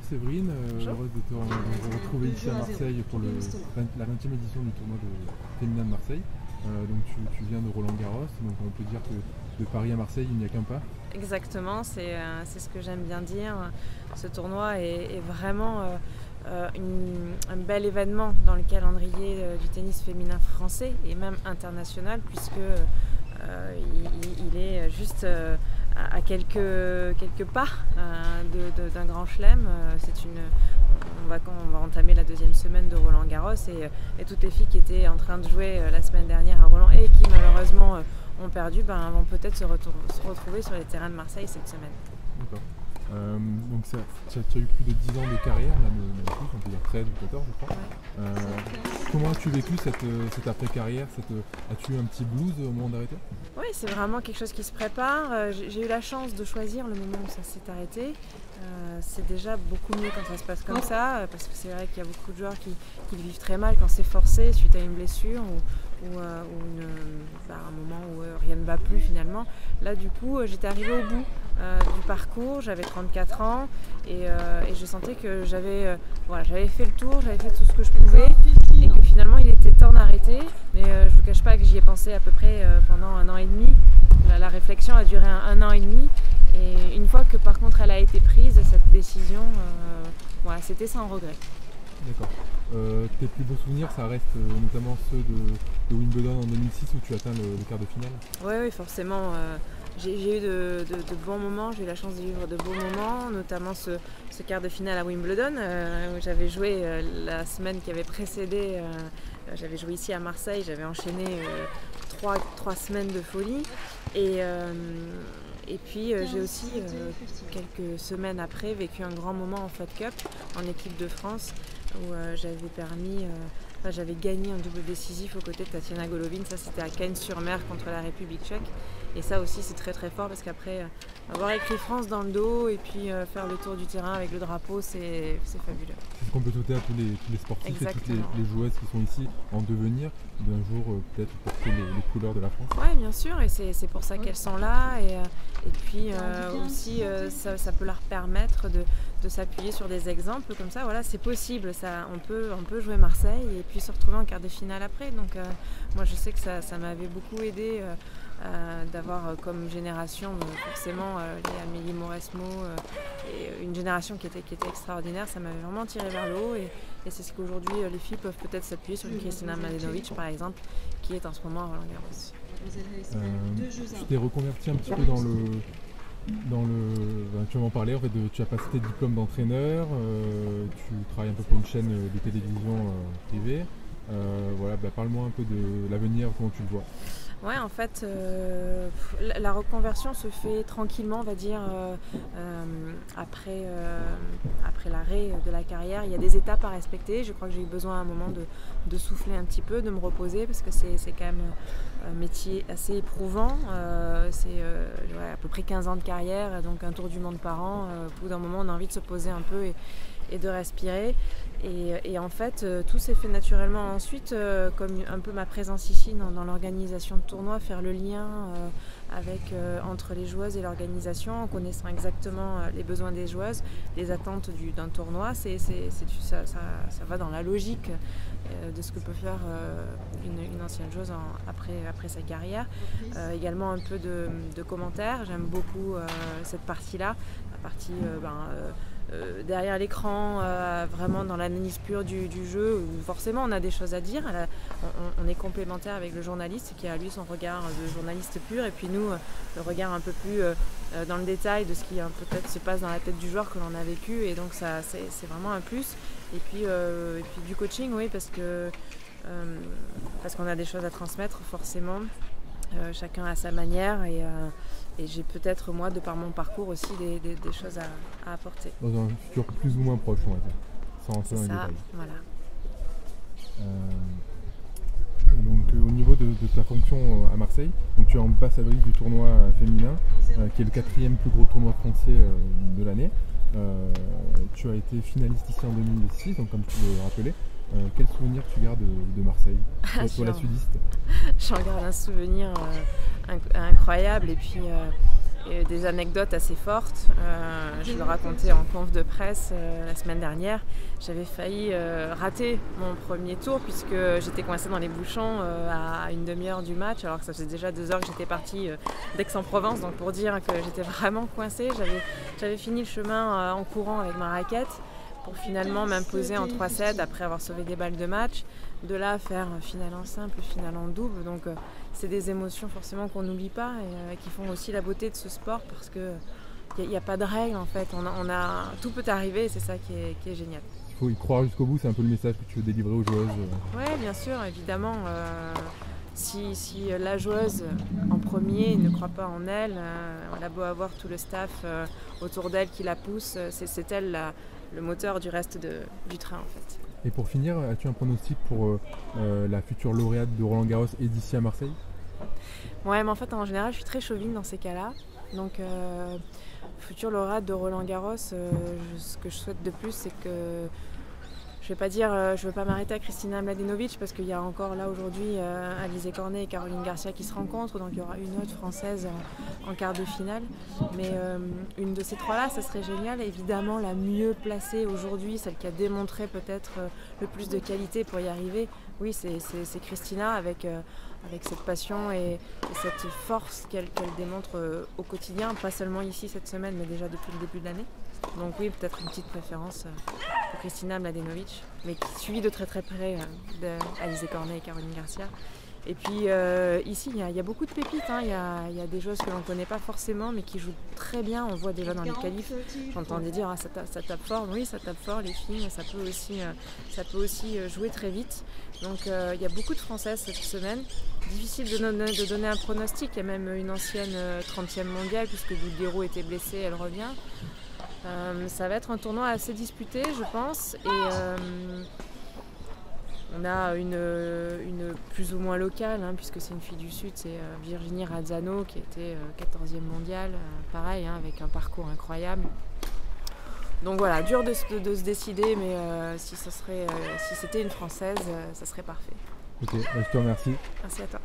Séverine, Bonjour. heureuse de te retrouver ici à Marseille pour la 20e édition du tournoi féminin de Marseille. Donc tu viens de Roland-Garros, donc on peut dire que de Paris à Marseille il n'y a qu'un pas. Exactement, c'est ce que j'aime bien dire. Ce tournoi est vraiment un bel événement dans le calendrier du tennis féminin français et même international, puisque il est juste à quelques pas d'un grand chelem. On va entamer la deuxième semaine de Roland-Garros et toutes les filles qui étaient en train de jouer la semaine dernière à Roland et qui malheureusement ont perdu vont peut-être se retrouver sur les terrains de Marseille cette semaine. D'accord. Donc tu as eu plus de 10 ans de carrière, même plus, on peut dire 13 ou 14 je crois. Ouais. Comment as-tu vécu cette après-carrière? As-tu eu un petit blues au moment d'arrêter? Oui, c'est vraiment quelque chose qui se prépare. J'ai eu la chance de choisir le moment où ça s'est arrêté. C'est déjà beaucoup mieux quand ça se passe comme ça, parce que c'est vrai qu'il y a beaucoup de joueurs qui le vivent très mal quand c'est forcé suite à une blessure ou un moment où rien ne va plus finalement. Là du coup j'étais arrivée au bout du parcours, j'avais 34 ans et je sentais que j'avais fait le tour, j'avais fait tout ce que je pouvais et que finalement il était temps d'arrêter, mais je ne vous cache pas que j'y ai pensé à peu près pendant 1 an et demi. La réflexion a duré un an et demi et une fois que par contre elle a été prise, cette décision, c'était sans regret. D'accord. Tes plus beaux souvenirs, ça reste notamment ceux de Wimbledon en 2006 où tu atteins le quart de finale? Oui, forcément. J'ai eu de bons moments, j'ai eu la chance de vivre de beaux moments, notamment ce quart de finale à Wimbledon où j'avais joué la semaine qui avait précédé. J'avais joué ici à Marseille, j'avais enchaîné 3 semaines de folie. Et puis j'ai aussi, quelques semaines après, vécu un grand moment en Fed Cup en équipe de France où j'avais gagné un double décisif aux côtés de Tatiana Golovin. Ça c'était à Cannes-sur-Mer contre la République tchèque. Et ça aussi c'est très très fort parce qu'après avoir écrit France dans le dos et puis faire le tour du terrain avec le drapeau, c'est fabuleux. C'est ce qu'on peut souhaiter à tous les sportifs. Exactement. Et toutes les joueuses qui sont ici en devenir, d'un jour peut-être porter les couleurs de la France. Oui, bien sûr, et c'est pour ça qu'elles sont là. Et puis aussi ça peut leur permettre de s'appuyer sur des exemples comme ça. Voilà, c'est possible, on peut jouer Marseille et puis se retrouver en quart de finale après. Donc moi je sais que ça m'avait beaucoup aidé d'avoir comme génération forcément les Amélie Mauresmo et une génération qui était extraordinaire. Ça m'avait vraiment tiré vers le haut et c'est ce qu'aujourd'hui les filles peuvent peut-être s'appuyer sur une Kristina Mladenovic par exemple qui est en ce moment à Roland-Garros. Tu t'es reconverti un petit peu tu vas m'en parler, en fait, tu as passé tes diplômes d'entraîneur, tu travailles un peu pour une chaîne de télévision privée. Parle-moi un peu de l'avenir, comment tu le vois. Ouais, en fait, la reconversion se fait tranquillement, on va dire, après l'arrêt de la carrière. Il y a des étapes à respecter. Je crois que j'ai eu besoin à un moment de souffler un petit peu, de me reposer, parce que c'est quand même un métier assez éprouvant. C'est à peu près 15 ans de carrière, donc un tour du monde par an. Au bout d'un moment, on a envie de se poser un peu et de respirer. Et en fait, tout s'est fait naturellement ensuite, comme un peu ma présence ici dans l'organisation de tournois, faire le lien entre les joueuses et l'organisation, en connaissant exactement les besoins des joueuses, les attentes d'un tournoi. Ça va dans la logique de ce que peut faire une ancienne joueuse après sa carrière. Également un peu de commentaires, j'aime beaucoup cette partie-là, la partie derrière l'écran, vraiment dans l'analyse pure du jeu, où forcément on a des choses à dire. On est complémentaire avec le journaliste qui a lui son regard de journaliste pur et puis nous le regard un peu plus dans le détail de ce qui peut-être se passe dans la tête du joueur que l'on a vécu, et donc ça c'est vraiment un plus. Et puis du coaching, oui, parce qu'on a des choses à transmettre forcément, chacun à sa manière et j'ai peut-être moi de par mon parcours aussi des choses à apporter. Dans un futur plus ou moins proche, on va dire, sans rentrer dans les détails. Voilà. Donc au niveau de ta fonction à Marseille, donc tu es ambassadrice du tournoi féminin, qui est le 4e plus gros tournoi français de l'année. Tu as été finaliste ici en 2006, donc comme tu le rappelais. Quel souvenir tu gardes de Marseille, toi la sudiste? J'en garde un souvenir incroyable, et puis des anecdotes assez fortes. Je le racontais en conf de presse la semaine dernière. J'avais failli rater mon premier tour puisque j'étais coincée dans les bouchons à une demi-heure du match, alors que ça faisait déjà 2 heures que j'étais partie d'Aix-en-Provence. Donc pour dire que j'étais vraiment coincée, j'avais fini le chemin en courant avec ma raquette pour finalement m'imposer en 3-7 après avoir sauvé des balles de match. De là, faire finale en simple, finale en double. Donc c'est des émotions forcément qu'on n'oublie pas et qui font aussi la beauté de ce sport parce qu'il n'y a pas de règles en fait. Tout peut arriver et c'est ça qui est génial. Il faut y croire jusqu'au bout, c'est un peu le message que tu veux délivrer aux joueuses. Oui, bien sûr, évidemment. Si la joueuse en premier ne croit pas en elle, on a beau avoir tout le staff autour d'elle qui la pousse, c'est elle le moteur du reste du train en fait. Et pour finir, as-tu un pronostic pour la future lauréate de Roland-Garros et d'ici à Marseille? Ouais, mais en fait, en général, je suis très chauvine dans ces cas-là. Donc, future lauréate de Roland-Garros, ce que je souhaite de plus, c'est que je ne veux pas m'arrêter à Kristina Mladenovic parce qu'il y a encore là aujourd'hui Alizé Cornet et Caroline Garcia qui se rencontrent, donc il y aura une autre française en quart de finale. Mais une de ces trois-là, ça serait génial. Évidemment, la mieux placée aujourd'hui, celle qui a démontré peut-être le plus de qualité pour y arriver, oui, c'est Kristina avec cette passion et cette force qu'elle démontre au quotidien, pas seulement ici cette semaine, mais déjà depuis le début de l'année. Donc oui, peut-être une petite préférence pour Kristina Mladenovic, mais qui suit de très très près d'Alizé Cornet et Caroline Garcia. Et puis ici, il y a beaucoup de pépites, hein. Il y a des joueuses que l'on ne connaît pas forcément, mais qui jouent très bien. On voit déjà dans les qualifs, j'entendais dire ça tape fort. Oui, ça tape fort, les filles, ça peut aussi jouer très vite. Donc il y a beaucoup de Françaises cette semaine. Difficile de donner un pronostic. Il y a même une ancienne 30e mondiale, puisque Bulguero était blessée, elle revient. Ça va être un tournoi assez disputé, je pense. Et on a une plus ou moins locale, hein, puisque c'est une fille du Sud, c'est Virginie Razzano qui était 14e mondiale, pareil, hein, avec un parcours incroyable. Donc voilà, dur de se décider, mais si c'était une Française, ça serait parfait. Ok, je te remercie. Merci à toi.